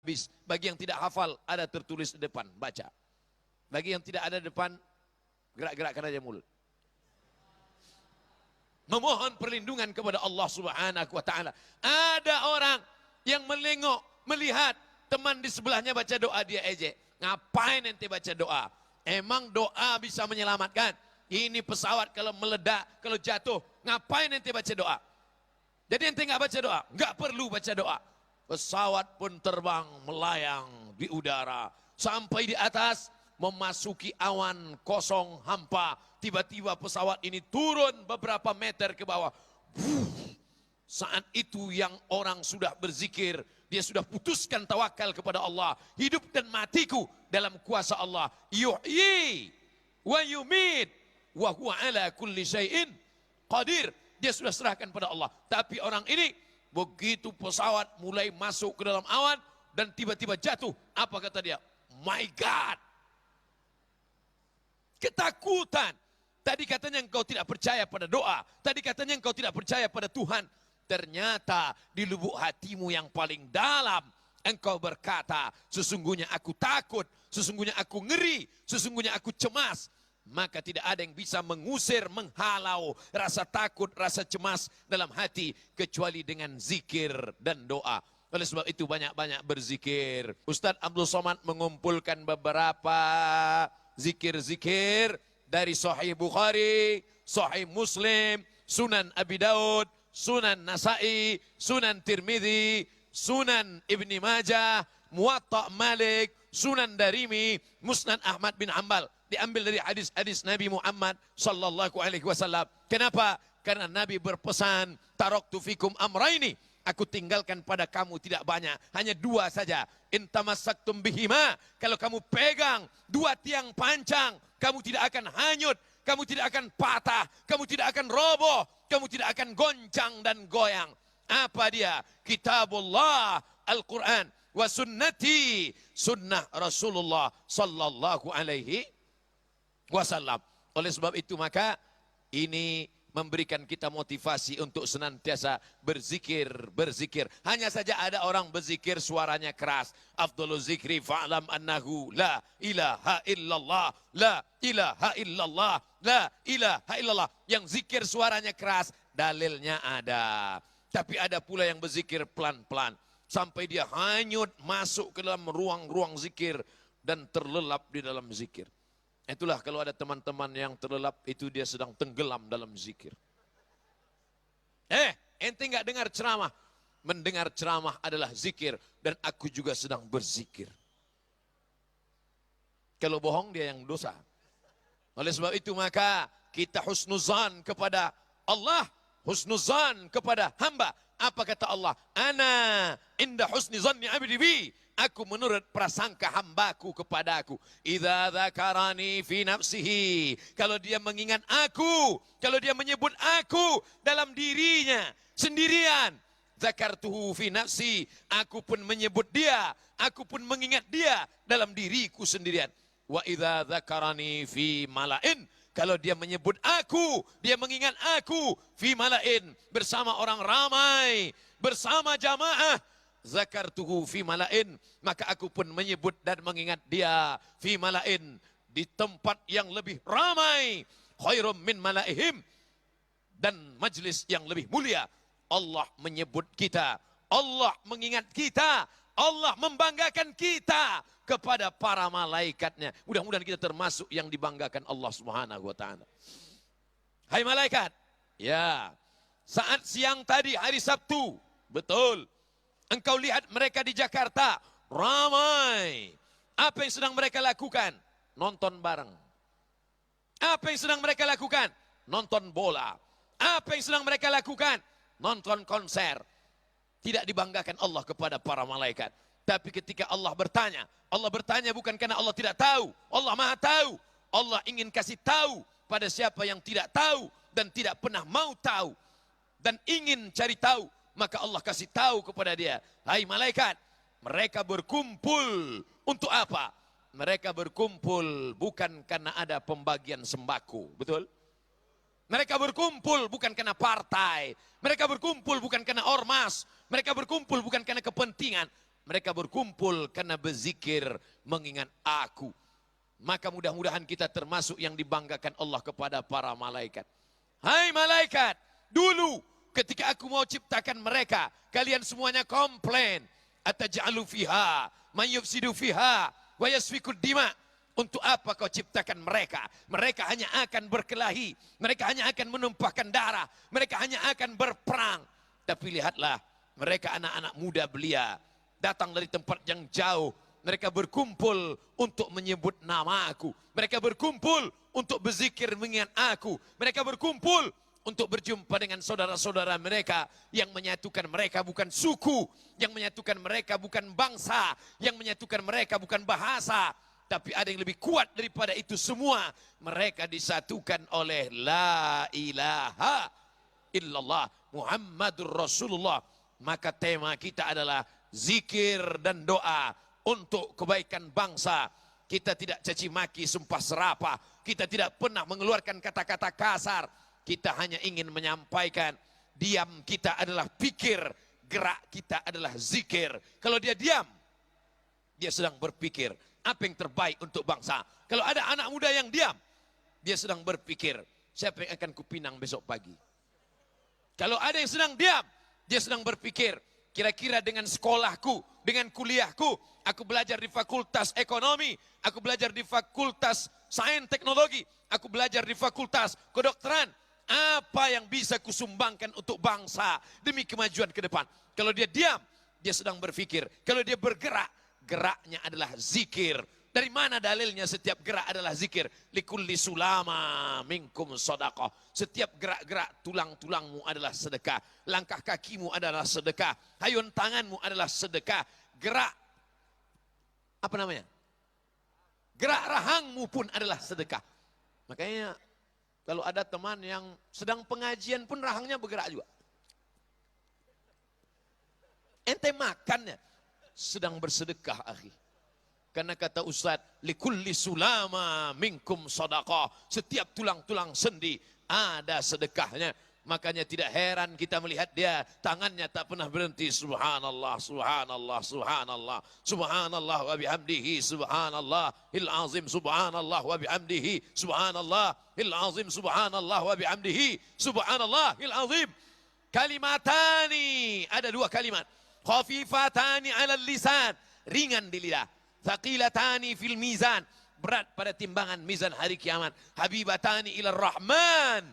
habis. Bagi yang tidak hafal, ada tertulis di depan, baca. Bagi yang tidak ada depan, gerak-gerakkan aja mulut. Memohon perlindungan kepada Allah Subhanahu wa ta'ala. Ada orang yang melengok, melihat teman di sebelahnya baca doa, dia ejek. Ngapain ente baca doa? Emang doa bisa menyelamatkan? Ini pesawat kalau meledak, kalau jatuh, ngapain ente baca doa? Jadi ente nggak baca doa? Nggak perlu baca doa. Pesawat pun terbang, melayang di udara. Sampai di atas, memasuki awan kosong hampa. Tiba-tiba pesawat ini turun beberapa meter ke bawah. Saat itu yang orang sudah berzikir, dia sudah putuskan tawakal kepada Allah. Hidup dan matiku dalam kuasa Allah. Yuhyi wa yumit wa huwa ala kulli syai'in qadir. Dia sudah serahkan pada Allah. Tapi orang ini begitu pesawat mulai masuk ke dalam awan dan tiba-tiba jatuh, apa kata dia? My God. Ketakutan. Tadi katanya engkau tidak percaya pada doa. Tadi katanya engkau tidak percaya pada Tuhan. Ternyata di lubuk hatimu yang paling dalam engkau berkata, sesungguhnya aku takut, sesungguhnya aku ngeri, sesungguhnya aku cemas. Maka tidak ada yang bisa mengusir, menghalau rasa takut, rasa cemas dalam hati kecuali dengan zikir dan doa. Oleh sebab itu banyak-banyak berzikir. Ustadz Abdul Somad mengumpulkan beberapa zikir-zikir dari Sahih Bukhari, Sahih Muslim, Sunan Abi Daud, Sunan Nasai, Sunan Tirmidzi, Sunan Ibni Majah, Muwatta Malik, Sunan Darimi, Musnad Ahmad bin Hanbal. Diambil dari hadis-hadis Nabi Muhammad sallallahu alaihi wasallam. Kenapa? Karena Nabi berpesan, taraktu fikum amraini. Aku tinggalkan pada kamu tidak banyak, hanya dua saja. In tamassaktum bihima, kalau kamu pegang dua tiang pancang, kamu tidak akan hanyut, kamu tidak akan patah, kamu tidak akan roboh, kamu tidak akan goncang dan goyang. Apa dia? Kitabullah, Al-Quran, wa sunnati, sunnah Rasulullah sallallahu alaihi wasallam. Oleh sebab itu maka ini memberikan kita motivasi untuk senantiasa berzikir, berzikir. Hanya saja ada orang berzikir suaranya keras. Afdhalul zikri fa'lam annahu la ilaha illallah, la ilaha illallah, la ilaha illallah. Yang zikir suaranya keras, dalilnya ada. Tapi ada pula yang berzikir pelan-pelan. Sampai dia hanyut masuk ke dalam ruang-ruang zikir dan terlelap di dalam zikir. Itulah kalau ada teman-teman yang terlelap, itu dia sedang tenggelam dalam zikir. Ente nggak dengar ceramah? Mendengar ceramah adalah zikir, dan aku juga sedang berzikir. Kalau bohong dia yang dosa. Oleh sebab itu maka kita husnuzan kepada Allah, husnuzan kepada hamba. Apa kata Allah? Ana inda husni zanni abdi bi. Aku menurut prasangka hambaku kepadaku. Idza dzakarani fi nafsihi. Kalau dia mengingat aku, kalau dia menyebut aku dalam dirinya sendirian, dzakartuhu fi nafsi. Aku pun menyebut dia, aku pun mengingat dia dalam diriku sendirian. Wa idza dzakarani fi malain. Kalau dia menyebut aku, dia mengingat aku fi malain, bersama orang ramai, bersama jamaah, zakartuhu fi malain, maka aku pun menyebut dan mengingat dia fi malain, di tempat yang lebih ramai, khairum min malaihim, dan majlis yang lebih mulia. Allah menyebut kita, Allah mengingat kita, Allah membanggakan kita kepada para malaikatnya. Mudah-mudahan kita termasuk yang dibanggakan Allah Subhanahu wa ta'ala. Hai malaikat, ya, saat siang tadi hari Sabtu, betul, engkau lihat mereka di Jakarta, ramai. Apa yang sedang mereka lakukan? Nonton bareng. Apa yang sedang mereka lakukan? Nonton bola. Apa yang sedang mereka lakukan? Nonton konser. Tidak dibanggakan Allah kepada para malaikat. Tapi ketika Allah bertanya bukan karena Allah tidak tahu. Allah maha tahu. Allah ingin kasih tahu pada siapa yang tidak tahu dan tidak pernah mau tahu dan ingin cari tahu. Maka Allah kasih tahu kepada dia, hai malaikat, mereka berkumpul untuk apa? Mereka berkumpul bukan karena ada pembagian sembako, betul? Mereka berkumpul bukan karena partai, mereka berkumpul bukan karena ormas, mereka berkumpul bukan karena kepentingan. Mereka berkumpul karena berzikir mengingat aku. Maka mudah-mudahan kita termasuk yang dibanggakan Allah kepada para malaikat. Hai malaikat, dulu ketika aku mau ciptakan mereka, kalian semuanya komplain. Ataj'alu fiha, man yufsidu fiha, wa yasfikud dima. Untuk apa kau ciptakan mereka? Mereka hanya akan berkelahi. Mereka hanya akan menumpahkan darah. Mereka hanya akan berperang. Tapi lihatlah, mereka anak-anak muda belia. Datang dari tempat yang jauh. Mereka berkumpul untuk menyebut nama aku. Mereka berkumpul untuk berzikir mengingat aku. Mereka berkumpul untuk berjumpa dengan saudara-saudara mereka. Yang menyatukan mereka bukan suku. Yang menyatukan mereka bukan bangsa. Yang menyatukan mereka bukan bahasa. Tapi ada yang lebih kuat daripada itu semua. Mereka disatukan oleh la ilaha illallah Muhammadur Rasulullah. Maka tema kita adalah zikir dan doa untuk kebaikan bangsa. Kita tidak caci maki, sumpah serapah. Kita tidak pernah mengeluarkan kata-kata kasar. Kita hanya ingin menyampaikan, diam kita adalah pikir, gerak kita adalah zikir. Kalau dia diam, dia sedang berpikir apa yang terbaik untuk bangsa. Kalau ada anak muda yang diam, dia sedang berpikir siapa yang akan kupinang besok pagi. Kalau ada yang sedang diam, dia sedang berpikir kira-kira dengan sekolahku, dengan kuliahku, aku belajar di fakultas ekonomi, aku belajar di fakultas sains teknologi, aku belajar di fakultas kedokteran, apa yang bisa kusumbangkan untuk bangsa demi kemajuan ke depan. Kalau dia diam, dia sedang berpikir. Kalau dia bergerak, geraknya adalah zikir. Dari mana dalilnya setiap gerak adalah zikir? Likulli sulama minkum sadaqah. Setiap gerak-gerak tulang-tulangmu adalah sedekah. Langkah kakimu adalah sedekah. Hayun tanganmu adalah sedekah. Gerak, apa namanya? Gerak rahangmu pun adalah sedekah. Makanya kalau ada teman yang sedang pengajian pun rahangnya bergerak juga. Ente makannya sedang bersedekah, akhi. Karena kata Ustaz, likulli sulama minkum sadaqah. Setiap tulang-tulang sendi ada sedekahnya. Makanya tidak heran kita melihat dia, tangannya tak pernah berhenti. Subhanallah, subhanallah, subhanallah. Subhanallah wa bihamdihi, subhanallah il azim, subhanallah wa bihamdihi, subhanallah il azim, subhanallah wa bihamdihi, subhanallah il azim. Kalimatani, ada dua kalimat. Khafifatani ala lisan, ringan di lidah. Thaqilatani fil mizan, berat pada timbangan mizan hari kiamat. Habibatani ila rahman,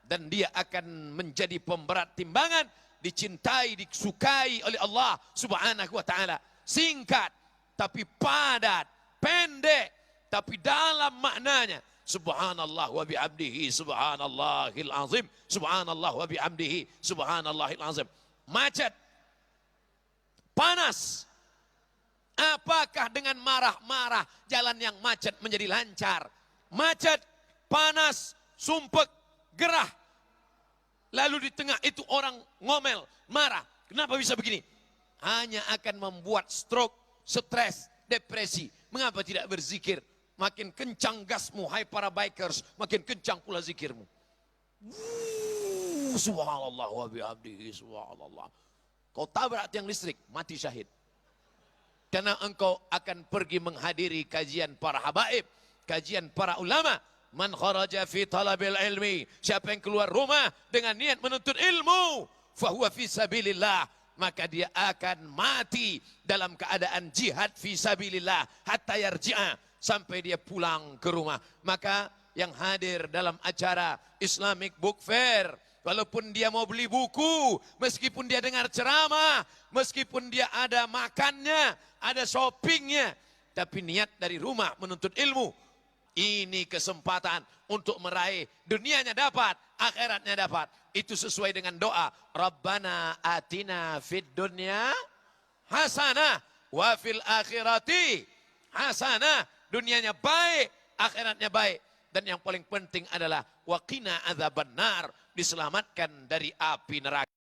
dan dia akan menjadi pemberat timbangan, dicintai, disukai oleh Allah subhanahu wa ta'ala. Singkat tapi padat, pendek tapi dalam maknanya. Subhanallah wa bihamdihi, subhanallahil azim, subhanallah wa bihamdihi, subhanallahil azim. Macet, panas. Apakah dengan marah-marah jalan yang macet menjadi lancar? Macet, panas, sumpek, gerah. Lalu di tengah itu orang ngomel, marah. Kenapa bisa begini? Hanya akan membuat stroke, stres, depresi. Mengapa tidak berzikir? Makin kencang gasmu, hai para bikers, makin kencang pula zikirmu. Subhanallah wa bihamdihi, subhanallah. Kau tabrak tiang listrik, mati syahid. Karena engkau akan pergi menghadiri kajian para habaib, kajian para ulama. Man kharaja fi talabil ilmi, siapa yang keluar rumah dengan niat menuntut ilmu, fahuwa fi sabilillah, maka dia akan mati dalam keadaan jihad fi sabilillah hatta yarji'a, sampai dia pulang ke rumah. Maka yang hadir dalam acara Islamic Book Fair, walaupun dia mau beli buku, meskipun dia dengar ceramah, meskipun dia ada makannya, ada shoppingnya, tapi niat dari rumah menuntut ilmu. Ini kesempatan untuk meraih dunianya dapat, akhiratnya dapat. Itu sesuai dengan doa. Rabbana atina fid dunya hasanah wa fil akhirati hasanah. Dunianya baik, akhiratnya baik. Dan yang paling penting adalah waqina adzabannar, diselamatkan dari api neraka.